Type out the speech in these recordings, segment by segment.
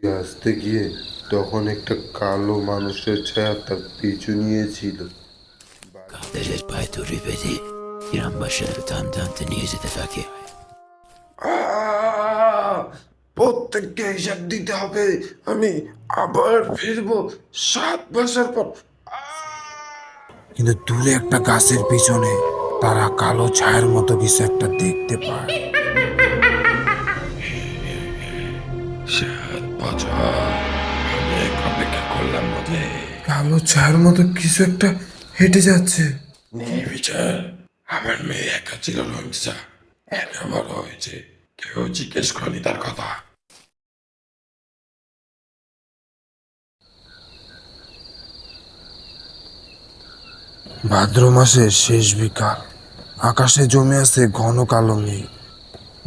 আসতে গিয়ে তখন একটা কালো মানুষের ছায়া তার পিছু নিয়েছিল। Kaderes Baytu Rivedi, İran başarı tamdan নিয়ে যেতে থাকে। প্রত্যেককে হিসাব দিতে হবে। আমি আবার ফিরবো 7 বছর পর। কিন্তু দূরে একটা গাছের পিছনে তারা কালো ছায়ার মতো কিছু একটা দেখতে পায়। 7 বছর অনেক অপেক্ষা করলাম বটে। কালো ছায়ার মতো কিছু একটা হেঁটে যাচ্ছে। নির্বিচার আমার মেয়ে একা ছিল রংসা, এত বড় হয়েছে কেউ জিজ্ঞেস করেনি তার কথা। ভাদ্র মাসের শেষ বিকাল, আকাশে জমে আছে ঘন কালো মেঘ।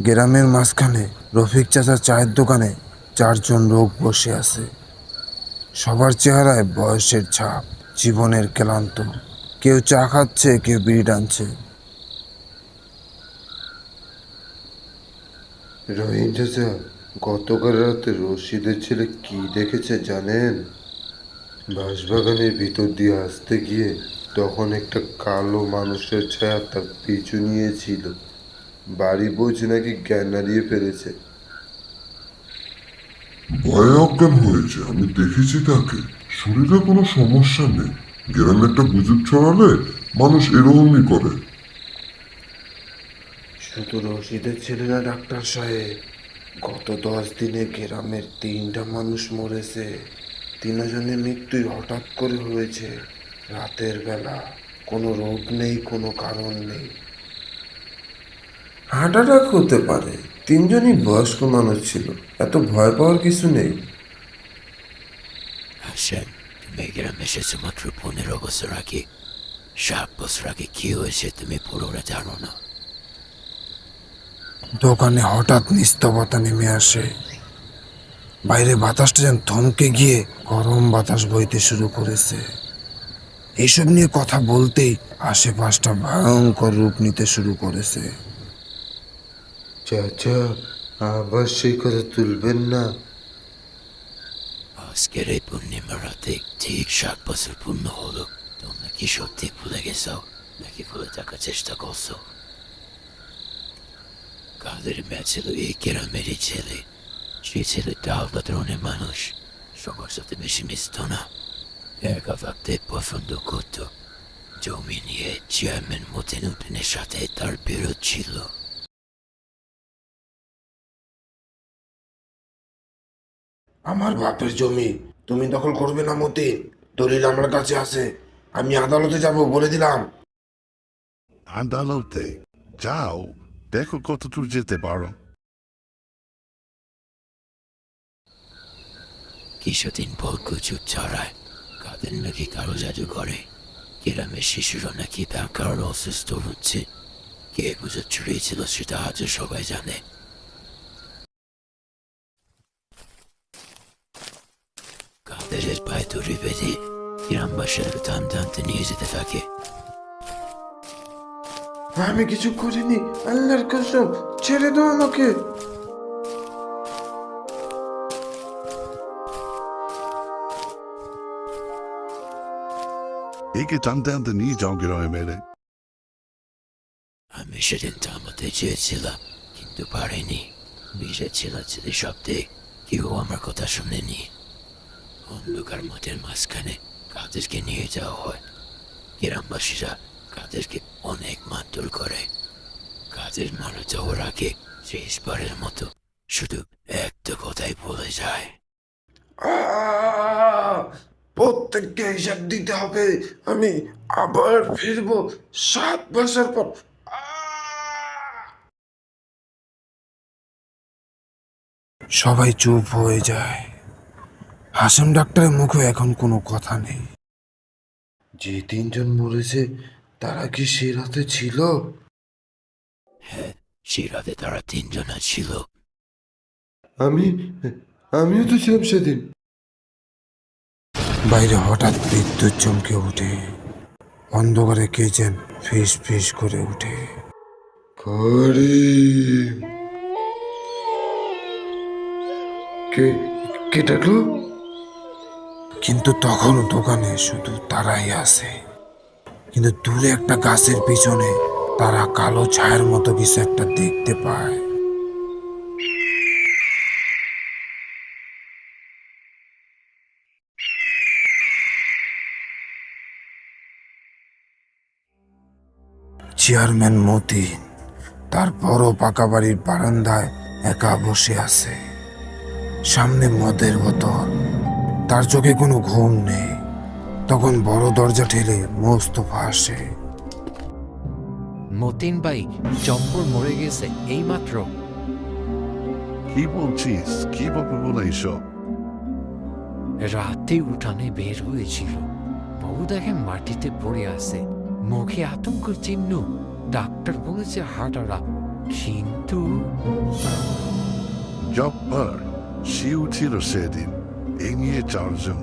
গ্রামের মাঝখানে রফিক চাচার চায়ের দোকানে 4জন লোক বসে আছে। সবার চেহারায় বয়সের ছাপ, জীবনের ক্লান্ত। কেউ চা খাচ্ছে, কেউ বিড়ি টানছে। রহিম চাচা, গতকাল রাতে রশিদের ছেলে কি দেখেছে জানেন? বাঁশবাগানের ভিতর দিয়ে আসতে গিয়ে তখন একটা কালো মানুষের ছায়া তার পিছু নিয়েছিল। বাড়ি পৌঁছে নাকি জ্ঞান হারিয়ে ফেলেছে। ভয়ে অজ্ঞান হয়েছে, আমি দেখেছি তাকে। শরীরে কোনো সমস্যা নেই। গ্রামে একটা গুজব ছড়ালে মানুষ এরকমই করে। শুধু রশিদের ছেলে না ডাক্তার সাহেব, গত 10 দিনে গ্রামের 3টা মানুষ মরেছে। 3জনের মৃত্যুই হঠাৎ করে হয়েছে, রাতের বেলা। কোনো রোগ নেই, কোনো কারণ নেই। হার্ট অ্যাটাক হতে পারে। 3জনই বয়স্ক মানুষ ছিল, এত ভয় পাওয়ার কিছু নেই। হাসেন, তুমি গ্রামে এসেছো মাত্র 15 বছর আগে। 7 বছর আগে কি হয়েছে তুমি পুরোটা জানো না। দোকানে হঠাৎ নিস্তবতা নেমে আসে। বাইরে বাতাসটা যেন থমকে গিয়ে গরম বাতাস বইতে শুরু করেছে। এইসব নিয়ে কথা বলতেই আশেপাশটা ভয়ঙ্কর রূপ নিতে শুরু করেছে। চাচা, আবার সেই কথা তুলবেন না। আজকের এই পূর্ণিমা রাতে ঠিক 7 বছর পূর্ণ হলো। তোমরা কি সত্যি ভুলে গেছো নাকি ভুলে থাকার চেষ্টা করছো? কাদের মেয়ে ছিল এই গ্রামেরই ছেলে। সে ছেলে ডালবা ধরনের মানুষ, সবার সাথে বেশি মিশত না, একা থাকতে পছন্দ করতো। জমি নিয়ে চেয়ারম্যান মতিনুদ্দিনের সাথে তার বিরোধ ছিল। আমার বাপের জমি তুমি দখল করবে না মতিন। দলিল আমার কাছে আছে, আমি আদালতে যাব বলে দিলাম। আদালতে যাও, দেখো কতদূর যেতে পারো। কিছুদিন পর গুজব ছড়ায় কাদের নাকি কারো জাদু করে। গ্রামের শিশুরা নাকি ব্যাংকার অসুস্থ হচ্ছে। কে গুজব ছড়িয়েছিল সেটা আজও সবাই জানে। কাদের পায়ে দড়ি বেঁধে গ্রামবাসীরা টানতে নিয়ে যেতে থাকে। আমি কিছু করিনি, আল্লাহর কসম, ছেড়ে দাও আমাকে। একে টানতে টানতে নিয়ে যাও গ্রামে মেরে। আমি সেদিন থামাতে চেয়েছিলাম কিন্তু পারিনি। নিজের ছেলে শব্দে কেউ আমার কথা শুনেনি। অন্ধকার মাঠের মাঝখানে কাদেরকে নিয়ে যাওয়া হয়। গ্রামবাসীরা কাদেরকে অনেক মারধর করে। কাদের মারা যাওয়ার আগে শেষবারের মতো শুধু একটা কথাই বলে যায়। প্রত্যেককে হিসাব দিতে হবে। আমি আবার ফিরবো 7 বছর পর। সবাই চুপ হয়ে যায়। হাসেম ডাক্তারের মুখে এখন কোনো কথা নেই। যে 3জন মরেছে তারা কি সে রাতে ছিল? হ্যাঁ, সে রাতে তারা 3জন ছিল। আমি আমিও তো ছিলাম সেদিন। বাইরে হঠাৎ বিদ্যুৎ চমকে ওঠে। অন্ধকারে কে যেন ফিস ফিস করে ওঠে। করিম! কে কে ডাকলো? কিন্তু তখনও দোকানে শুধু তারাই আছে। কিন্তু দূরে একটা গাছের পিছনে তারা কালো ছায়ার মতো কিছু একটা দেখতে পায়। চেয়ারম্যান মতিন তার বড় পাকা বাড়ির বারান্দায় একা বসে আছে। সামনে মদের বোতল, তার চোখে কোনো ঘুম নেই। তখন বড় দরজা ঠেলে মোস্তফা আসে। মতিন ভাই, জম্বর মরে গেছে এইমাত্র। কি বলছিস? কিভাবে বলে এইসব? রাতে উঠানে বের হয়েছিল, বউ দেখে মাটিতে পড়ে আছে, মুখে আতঙ্কের চিহ্ন। ডাক্তার বলেছে হাঁটারা, কিন্তু জব্বার, সেও ছিল সেদিন। এই নিয়ে 4 জন।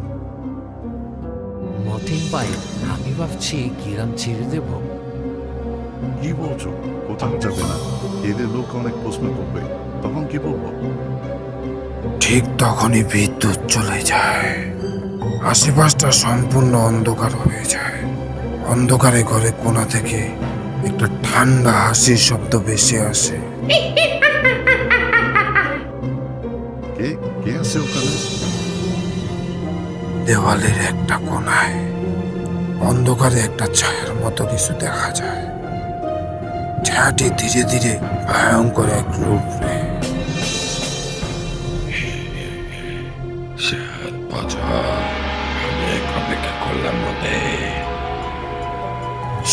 মতিন ভাই, আমি ভাবছি গ্রাম ছেড়ে দেব। কি বলছো? কোথাও যাবে না? এদের লোক অনেক প্রশ্ন করবে, তখন কি বলবো? ঠিক তখনই বিদ্যুৎ চলে যায়। আশেপাশটা সম্পূর্ণ অন্ধকার হয়ে যায়। অন্ধকারে ঘরে কোণা থেকে একটা ঠান্ডা হাসির শব্দ ভেসে আসে। কে কে আছে ওখানে? দেওয়ালের একটা কোণায় অন্ধকারে একটা ছায়ার মতো কিছু দেখা যায়। ছায়াটি ধীরে ধীরে ভয়ঙ্কর এক রূপ নেয়। 7 বছর আমি এক অপেক্ষা করলাম মতে।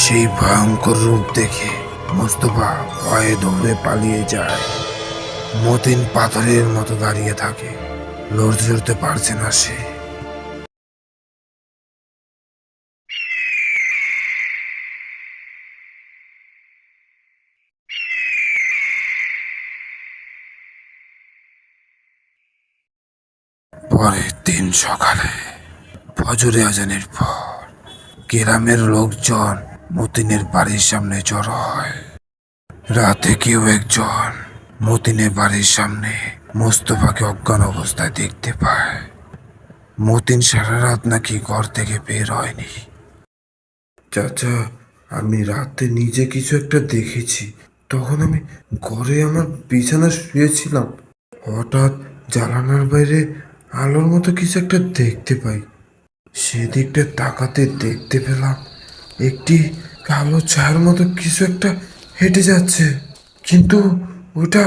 সেই ভয়ঙ্কর রূপ দেখে মোস্তফা ভয়ে দৌড়ে পালিয়ে যায়। মতিন পাথরের মতো দাঁড়িয়ে থাকে, লড়তে পারছে না সে। পরের দিন সকালে ফজরে আজানের পর গ্রামের লোকজন মতিনের বাড়ির সামনে জড়ো হয়। রাতে কেউ একজন মতিনের বাড়ির সামনে মোস্তফাকে অজ্ঞান অবস্থায় দেখতে পায়। মতিন সারা রাত নাকি ঘর থেকে বের হয়নি। চাচা, আমি রাতে নিজে কিছু একটা দেখেছি। তখন আমি ঘরে আমার বিছানা শুয়েছিলাম, হঠাৎ জানালার বাইরে আলোর মতো কিছু একটা দেখতে পাই। সেদিকটা তাকাতে দেখতে পেলাম একটি কালো ছায়ার মতো কিছু একটা হেঁটে যাচ্ছে, কিন্তু ওটা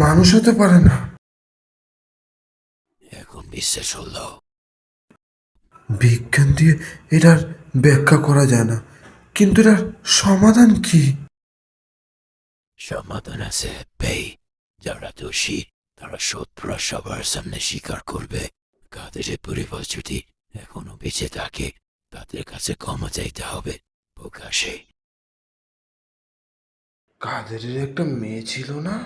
মানুষ হতে পারে না। এখন বিশ্বাস হলো? বিজ্ঞান দিয়ে এটার ব্যাখ্যা করা যায় না, কিন্তু এটার সমাধান কি? সমাধান আছে পেই। যারা দোষী তারা শত্রুরা সবার সামনে স্বীকার করবে। কাদের পরিবার যদি এখনো বেঁচে থাকে তাদের কাছে ক্ষমা চাইতে হবে প্রকাশে। কাদের একটা মেয়ে ছিল না?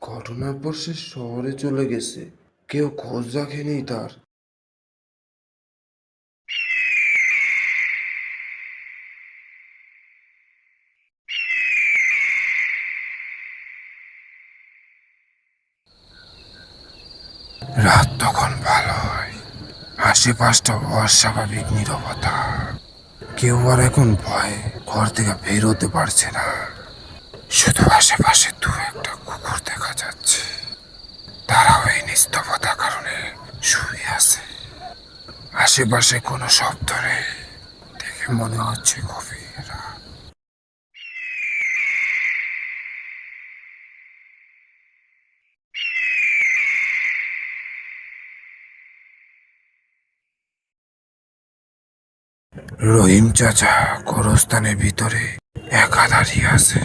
ঘটনার পর সে শহরে চলে গেছে, কেউ খোঁজ রাখেনি তার। রাত তখন ভালো হয়, আশেপাশটা অস্বাভাবিক নীরবতা। কেউ আর এখন ভয়ে ঘর থেকে বের হতে পারছে না। শুধু আশেপাশে দু একটা কুকুর দেখা যাচ্ছে, তারাও এই নিস্তব্ধতার কারণে শুয়ে আছে। আশেপাশে কোনো শব্দ নেই, দেখে মনে হচ্ছে গভীর রাত। রহিম চাচা গোরস্থানের ভিতরে একা দাঁড়িয়ে আছে,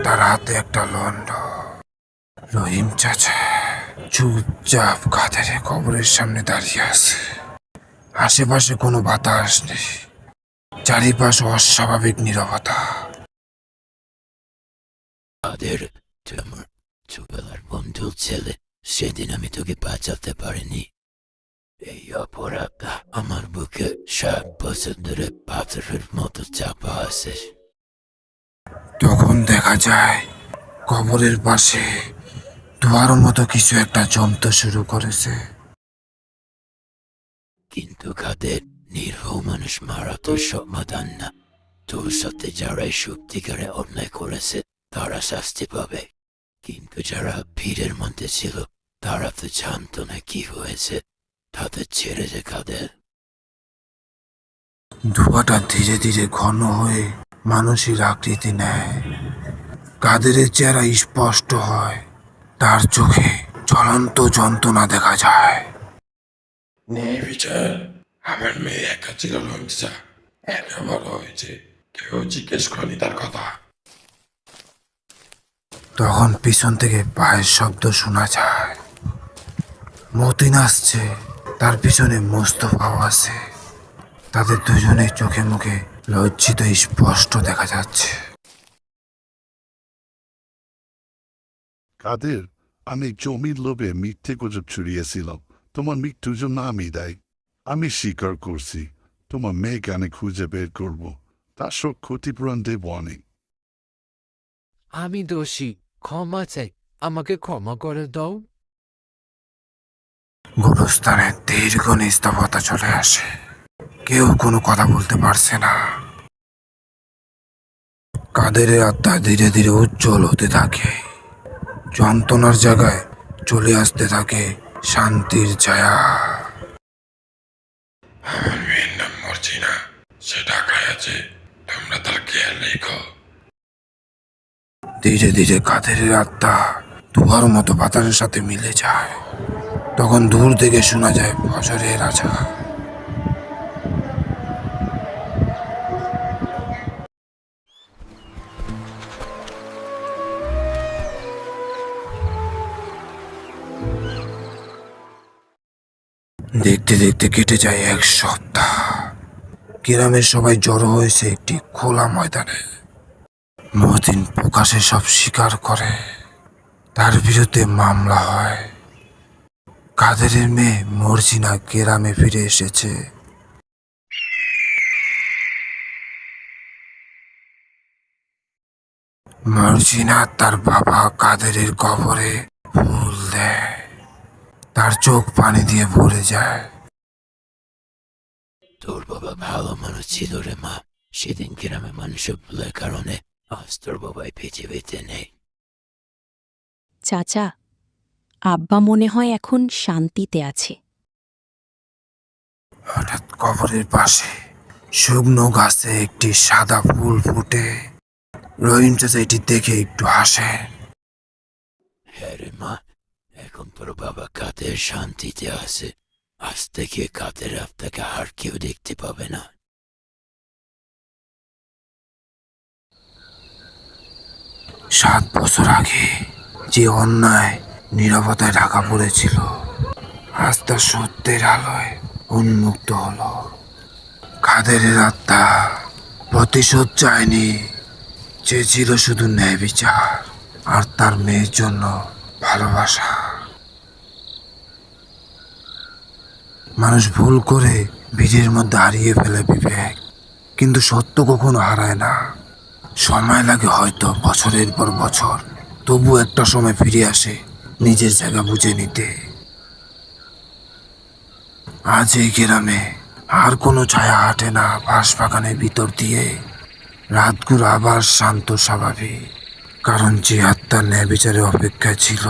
তার হাতে একটা লণ্ড। রহিম চাচা চুপচাপ কাঁধের কবরের সামনে দাঁড়িয়ে আছে। আশেপাশে কোনো বাতাস নেই, চারিপাশ অস্বাভাবিক নীরবতা। তাদের তুই আমার ছোটবেলার বন্ধু ছেলে, সেদিন আমি তোকে বাঁচাতে পারিনি। এই অপরাধটা আমার বুকে 7 বছর ধরে পাথরের মতো চাপা আছে। তখন দেখা যায় কবরের পাশে ধোঁয়ার মতো কিছু একটা জমতে শুরু করেছে। কিন্তু কাদের নির্ভয় মানুষ মারা তো সমাধান না। তোর সাথে যারা সত্যিকারে অন্যায় করেছে তারা শাস্তি পাবে, কিন্তু যারা ভিড়ের মধ্যে ছিল তারা তো জানতো না কি হয়েছে। তাদের ছেড়ে যে কাদের। ধোঁয়াটা ধীরে ধীরে ঘন হয়ে মানুষের আকৃতি নেয়। কাদেরের চেহারা স্পষ্ট হয়, তার চোখে জ্বলন্ত যন্ত্রণা দেখা যায়। ন্যায় বিচার। আমার মেয়ে একা ছিল লঙ্গিসা, এত বড় হয়েছে কেউ জিজ্ঞেস করেনি তার কথা। তখন পিছন থেকে পায়ের শব্দ শোনা যায়। মতিন আসছে, তার পিছনে মোস্তফাও আছে। তাদের দুজনের চোখে মুখে লজ্জিত স্পষ্ট দেখা যাচ্ছে। কাদের, আমি জমির লোভে মিথ্যে গুজব ছড়িয়েছিলাম। তোমার মৃত্যুর জন্য আমি দায়ী। আমি স্বীকার করছি। তোমার মেয়েকে আমি খুঁজে বের করব। তার সব ক্ষতিপূরণ দেব অনেক। আমি দোষী, ক্ষমা চাই, আমাকে ক্ষমা করে দাও। গোরস্থানে দীর্ঘ নিস্তব্ধতা চলে আসে। কেউ কোনো কথা বলতে পারছে না। কাদেরের আত্মা ধীরে ধীরে উজ্জ্বল হতে থাকে। যন্ত্রণার জায়গায় চলে আসতে থাকে শান্তির ছায়া। আমার মেয়ের নাম মর্জিনা, সে ঢাকায় আছে, তোমরা তার খেয়াল রেখো। ধীরে ধীরে কাদেরের আত্মা ধোঁয়ার মতো বাতাসের সাথে মিলে যায়। তখন দূর থেকে শোনা যায় ফজরের আজান। দেখতে দেখতে কেটে যায় 1 সপ্তাহ। গ্রামের সবাই জড়ো হয়েছে একটি খোলা ময়দানে। মতিন প্রকাশে সব স্বীকার করে। তার বিরুদ্ধে মামলা হয়। কাদেরের মেয়ে মর্জিনা গ্রামে ফিরে এসেছে। মর্জিনা তার বাবা কাদেরের কবরে ফুল দেয়। তার চোখ পানি দিয়ে ভরে যায়। তোর বাবা ভালো মানুষ ছিল রে মা। সেদিন গ্রামে মানুষের ভুলের কারণে আজ তোর বাবাই পৃথিবীতে নেই। চাচা, আব্বা মনে হয় এখন শান্তিতে আছে। হঠাৎ কবরের পাশে শুকনো গাছে একটি সাদা ফুল ফুটে। রহিম চাচা এটি দেখে একটু হাসে। হ্যাঁ রে মা, এখন তোর বাবা কাদের শান্তিতে আছে। আজ থেকে কাদের আত্মাকে আর কেউ দেখতে পাবে না। 7 বছর আগে যে অন্যায় নীরবতায় ঢাকা পড়েছিল, আজ তা সত্যের আলোয় উন্মুক্ত হলো। কাদেরের আত্মা প্রতিশোধ চায়নি, চেয়েছিল শুধু ন্যায় বিচার আর তার মেয়ের জন্য ভালোবাসা। মানুষ ভুল করে ভিড়ের মধ্যে হারিয়ে ফেলে বিবেক, কিন্তু সত্য কখনো হারায় না। সময় লাগে হয়তো বছরের পর বছর, তবু একটা সময় ফিরে আসে নিজের জায়গা বুঝে নিতে। আজ এই গ্রামে আর কোনো ছায়া হাঁটে না বাঁশবাগানের ভিতর দিয়ে। রাতগুলো আবার শান্ত স্বাভাবিক, কারণ যে আত্মার ন্যায় বিচারের অপেক্ষায় ছিল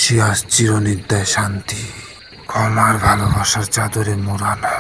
সে আজ চিরনিদ্রায় শান্তি, ক্ষমার ভালোবাসার চাদরে মোড়ানো।